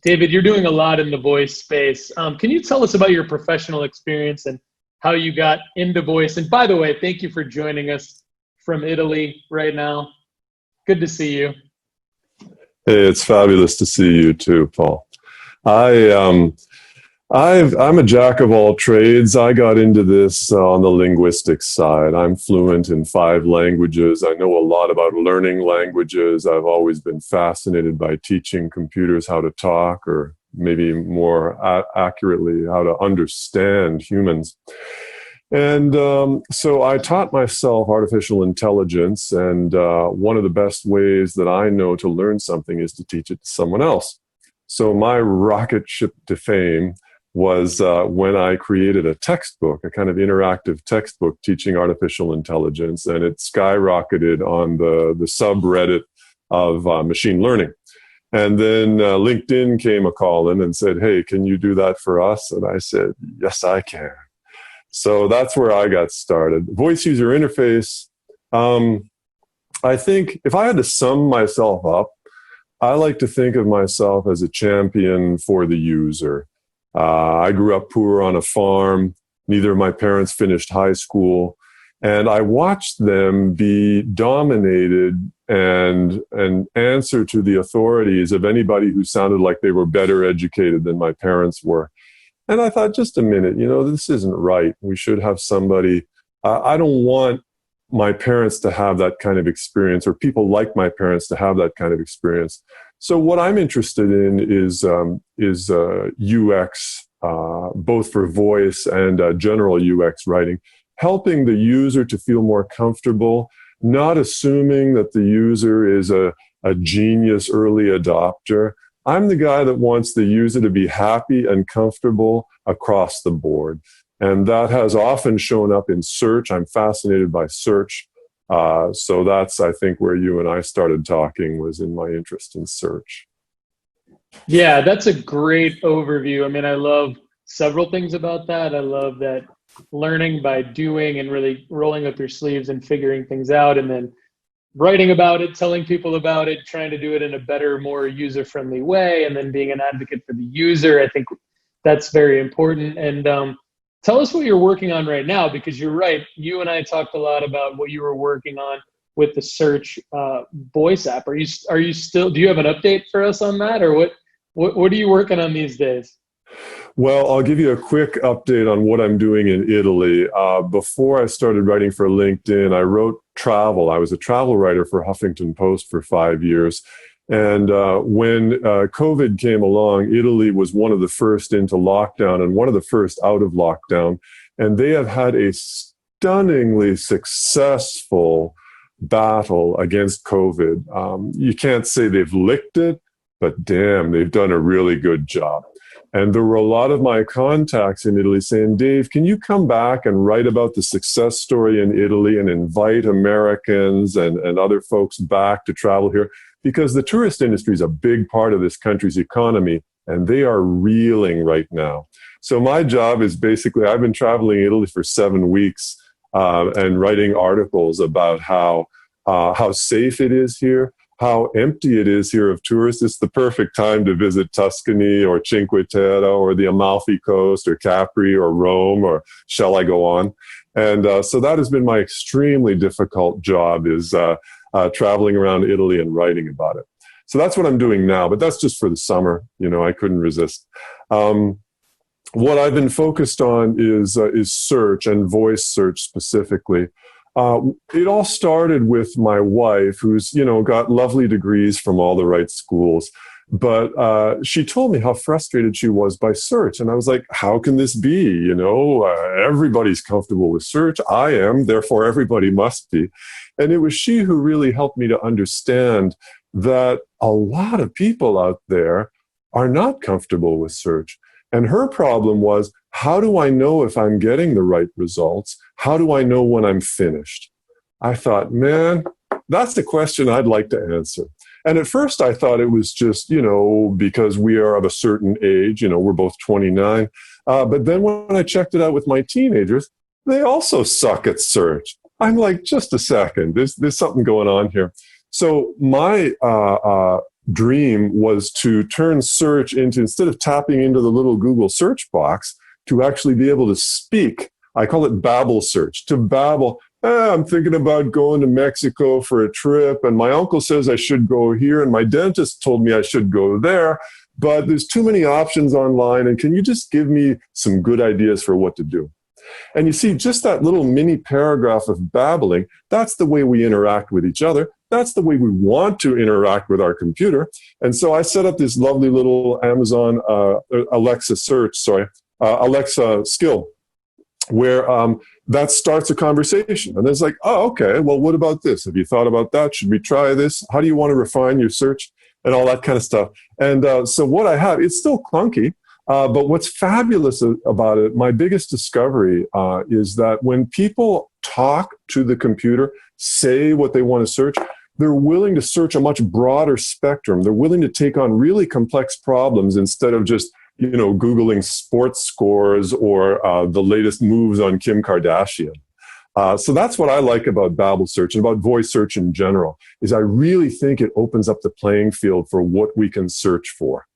David, you're doing a lot in the voice space. Can you tell us about your professional experience and how you got into voice? And by the way, thank you for joining us from Italy right now. Good to see you. Hey, it's fabulous to see you too, Paul. I I'm a jack of all trades. I got into this on the linguistics side. I'm fluent in 5 languages. I know a lot about learning languages. I've always been fascinated by teaching computers how to talk, or maybe more accurately, how to understand humans. And so I taught myself artificial intelligence, and one of the best ways that I know to learn something is to teach it to someone else. So my rocket ship to fame was when I created a textbook, a kind of interactive textbook teaching artificial intelligence, and it skyrocketed on the subreddit of machine learning. And then LinkedIn came a call in and said, "Hey, can you do that for us?" And I said, "Yes, I can." So that's where I got started. Voice user interface. I think if I had to sum myself up, I like to think of myself as a champion for the user. I grew up poor on a farm. Neither of my parents finished high school. And I watched them be dominated and answer to the authorities of anybody who sounded like they were better educated than my parents were. And I thought, just a minute, this isn't right. We should have somebody. I don't want my parents to have that kind of experience, or people like my parents to have that kind of experience. So what I'm interested in is UX, both for voice and general UX writing, helping the user to feel more comfortable, not assuming that the user is a genius early adopter. I'm the guy that wants the user to be happy and comfortable across the board. And that has often shown up in search. I'm fascinated by search. So that's, I think, where you and I started talking, was in my interest in search. Yeah, that's a great overview. I mean, I love several things about that. I love that learning by doing and really rolling up your sleeves and figuring things out, and then writing about it, telling people about it, trying to do it in a better, more user-friendly way, and then being an advocate for the user. I think that's very important. And tell us what you're working on right now, because you're right. You and I talked a lot about what you were working on with the search voice app. Are you still? Do you have an update for us on that, or what are you working on these days? Well, I'll give you a quick update on what I'm doing in Italy. Before I started writing for LinkedIn, I wrote travel. I was a travel writer for Huffington Post for 5 years. And when COVID came along, Italy was one of the first into lockdown and one of the first out of lockdown. And they have had a stunningly successful battle against COVID. You can't say they've licked it, but damn, they've done a really good job. And there were a lot of my contacts in Italy saying, "Dave, can you come back and write about the success story in Italy and invite Americans and other folks back to travel here?" Because the tourist industry is a big part of this country's economy, and they are reeling right now. So my job is basically, I've been traveling Italy for 7 weeks and writing articles about how safe it is here, how empty it is here of tourists. It's the perfect time to visit Tuscany or Cinque Terre or the Amalfi Coast or Capri or Rome, or shall I go on? And so that has been my extremely difficult job, is traveling around Italy and writing about it. So that's what I'm doing now, but that's just for the summer. I couldn't resist. What I've been focused on is search, and voice search specifically. It all started with my wife, who's, got lovely degrees from all the right schools. But she told me how frustrated she was by search. And I was like, how can this be? Everybody's comfortable with search. I am, therefore everybody must be. And it was she who really helped me to understand that a lot of people out there are not comfortable with search. And her problem was, how do I know if I'm getting the right results? How do I know when I'm finished? I thought, man, that's the question I'd like to answer. And at first I thought it was just, because we are of a certain age, we're both 29. But then when I checked it out with my teenagers, they also suck at search. I'm like, just a second, there's something going on here. So my dream was to turn search into, instead of tapping into the little Google search box, to actually be able to speak. I call it babble search, to babble. I'm thinking about going to Mexico for a trip, and my uncle says I should go here, and my dentist told me I should go there, but there's too many options online, and can you just give me some good ideas for what to do? And you see, just that little mini paragraph of babbling, that's the way we interact with each other. That's the way we want to interact with our computer. And so I set up this lovely little Amazon Alexa skill, where that starts a conversation. And it's like, oh, okay, well, what about this? Have you thought about that? Should we try this? How do you want to refine your search? And all that kind of stuff. And so what I have, it's still clunky, but what's fabulous about it, my biggest discovery is that when people talk to the computer, say what they want to search, they're willing to search a much broader spectrum. They're willing to take on really complex problems instead of just, Googling sports scores or the latest moves on Kim Kardashian. So that's what I like about Babel search and about voice search in general, is I really think it opens up the playing field for what we can search for.